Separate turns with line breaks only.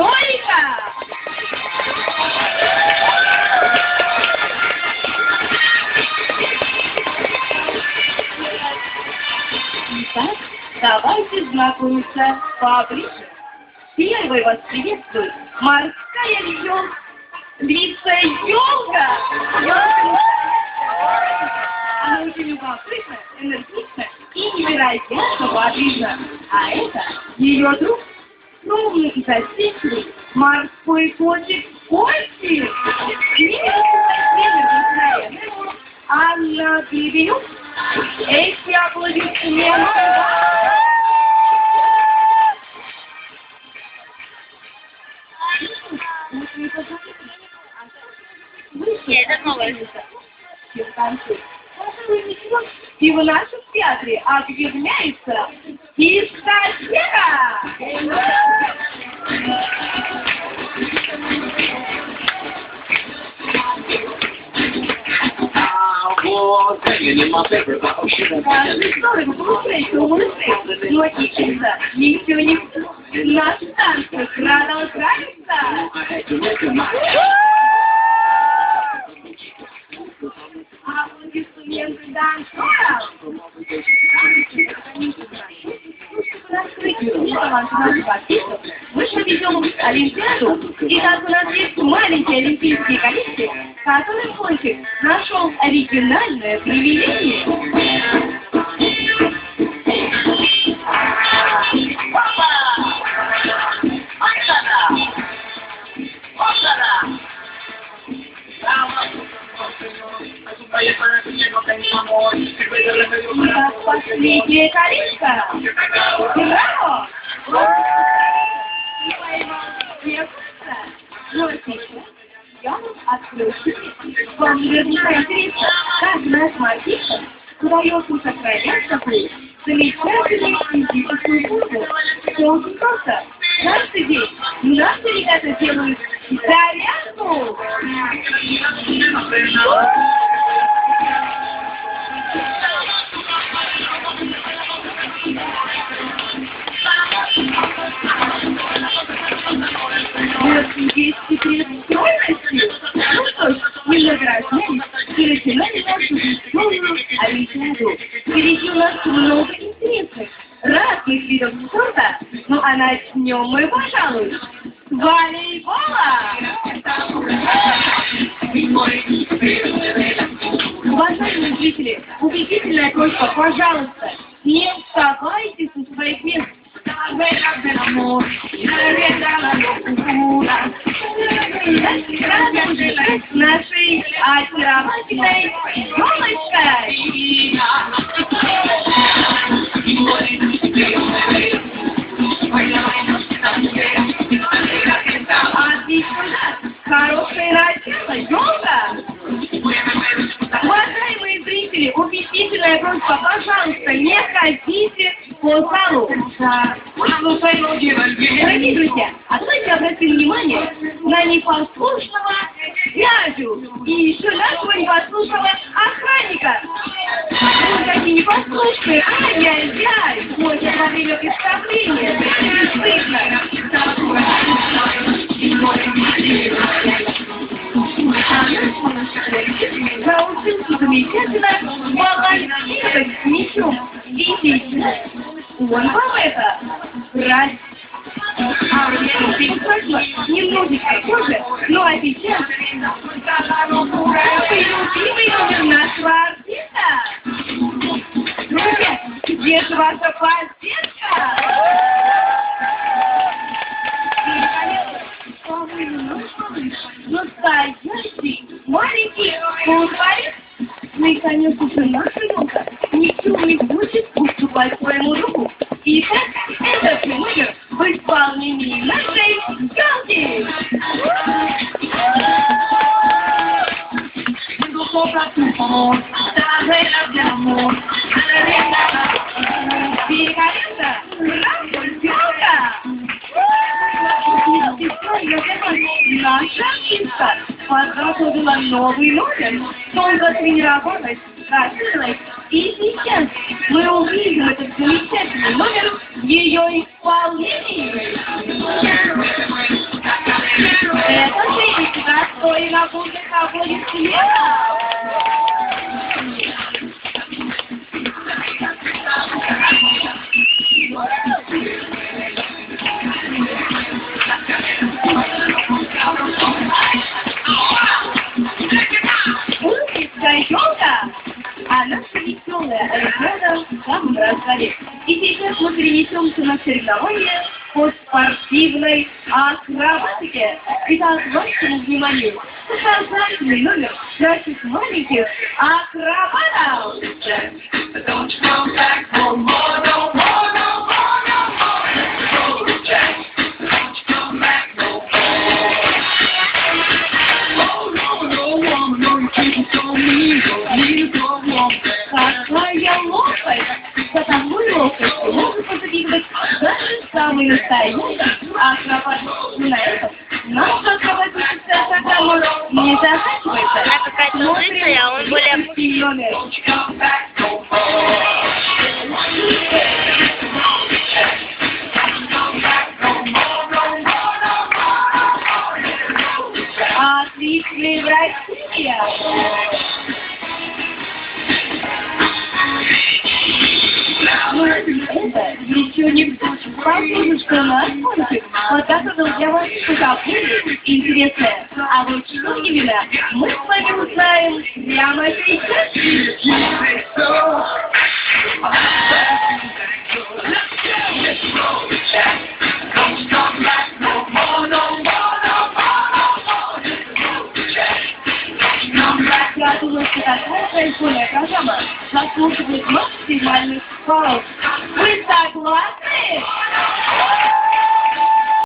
Толика! Итак, давайте знакомиться поближе. Первый вас приветствует морская львица Ёлка. Она очень любопытна, энергична и невероятно подвижна. А это ее друг, умный и застенчивый морской котик Костик. Анна Пивенюк. Эти аплодисменты.
Это новая лица.
И в нашем театре объявляется дискотека! Ничего не наш танец продолжается! Аплодисменты танцоров! Мы проведем Олимпиаду, и так у нас есть маленькие олимпийские коллекции, в которых Костик нашел оригинальное привилегие. Последняя колечко! Браво! И поймал девушка. Но сейчас я вам открою секрет. Вам наверняка интересно, как наш мальчишка удается сохранять такую замечательную физическую форму. Все очень просто. Каждый день наши ребята делают зарядку. Вот есть секрет стройности. Ну что ж, немного разнялись и начинали нашу веселую Олимпиаду. Впереди у нас много интересных, разных видов спорта. Ну а начнем мы, пожалуй, с волейбола. Уважаемые зрители, убедительная просьба, пожалуйста, не вставайте со своих мест. Нашей очаровательной Ёлочкой. Отлично, хорошее начало, Ёлка. Уважаемые зрители, убедительная просьба, пожалуйста, не ходите по залу. Дорогие друзья, давайте обратим внимание на непослушного дядю и еще нашего непослушного охранника. Вы такие непослушные, ай-яй-яй, может во время представления. Научился замечательно балансировать с мячом. Видите, он вам это брать. А немножечко позже, ну а сейчас любимый номер нашего артиста. Друзья, где же ваша пластинка? Настоящий маленький футболист. Ну и, конечно же, наша Ёлка ничего не будет уступать своему другу. Итак, этот номер в исполнении нашей Ёлки. Великолепно! Браво, Ёлка! Наша артистка подготовила новый номер, долго тренировалась, готовилась, и сейчас мы увидим этот замечательный номер в ее исполнении. нагрудных аплодисментов. Улыбчивая елка, а наша веселая Олимпиада в самом разгаре. И сейчас мы перенесемся на соревнования по спортивной акробатике. Итак, вашему вниманию показательный номер наших маленьких акробатов. Какая ловкость! За такой ловкостью могут позавидовать даже самые настоящие акробаты. На этом наша акробатическая программа не заканчивается.
Она какая-то лысая, а он более...
Номер. Отличный Россия! Но это еще не все. Посмотрим, что нас смотрит. Пока продолжаем фотографии интересное. А вот что именно, мы с вами узнаем прямо сейчас. Я думаю, что такая прикольная программа заслуживает максимальных баллов. Вы согласны?